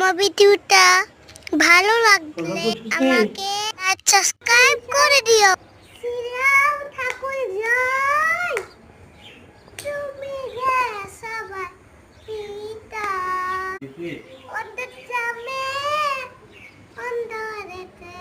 আমার ভিডিওটা ভালো লাগলে আমাকে সাবস্ক্রাইব করে দিও। শ্রীরাম ঠাকুর জয়। তুমি হে সবার পিতা অন্তর্যামী অন্তরেতে